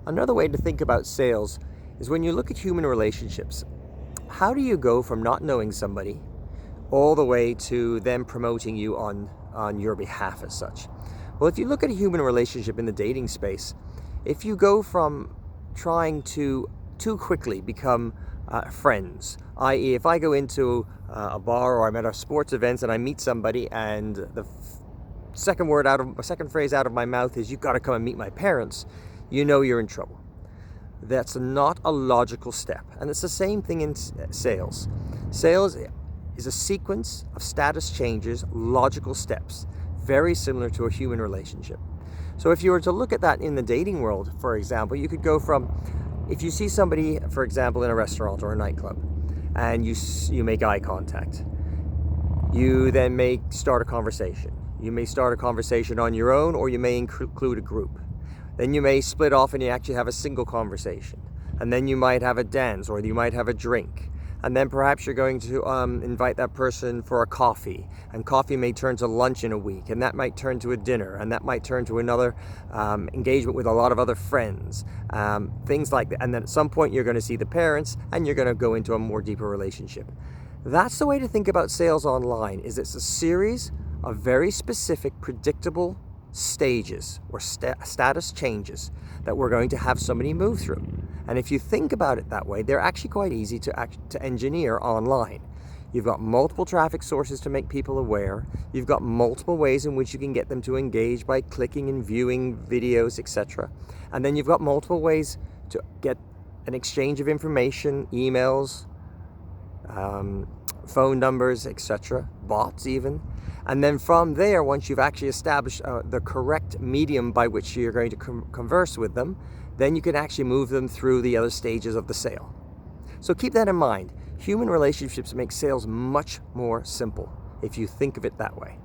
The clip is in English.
Another way to think about sales is when you look at human relationships, how do you go from not knowing somebody all the way to them promoting you on your behalf as such? Well, if you look at a human relationship in the dating space, if you go from trying to too quickly become friends, i.e. if I go into a bar or I'm at a sports event and I meet somebody and the second phrase out of my mouth is, "You've got to come and meet my parents," you know you're in trouble. That's not a logical step. And it's the same thing in sales. Sales is a sequence of status changes, logical steps, very similar to a human relationship. So if you were to look at that in the dating world, for example, you could go from, if you see somebody, for example, in a restaurant or a nightclub, and you make eye contact, you then may start a conversation. You may start a conversation on your own, or you may include a group. Then you may split off and you actually have a single conversation. And then you might have a dance, or you might have a drink. And then perhaps you're going to invite that person for a coffee. And coffee may turn to lunch in a week. And that might turn to a dinner. And that might turn to another engagement with a lot of other friends. Things like that. And then at some point you're going to see the parents and you're going to go into a more deeper relationship. That's the way to think about sales online, is it's a series of very specific, predictable stages or status changes that we're going to have somebody move through. And if you think about it that way, they're actually quite easy to engineer online. You've got multiple traffic sources to make people aware. You've got multiple ways in which you can get them to engage by clicking and viewing videos, etc. And then you've got multiple ways to get an exchange of information, emails, phone numbers, etc., bots even. And then from there, once you've actually established the correct medium by which you're going to converse with them, then you can actually move them through the other stages of the sale. So keep that in mind. Human relationships make sales much more simple if you think of it that way.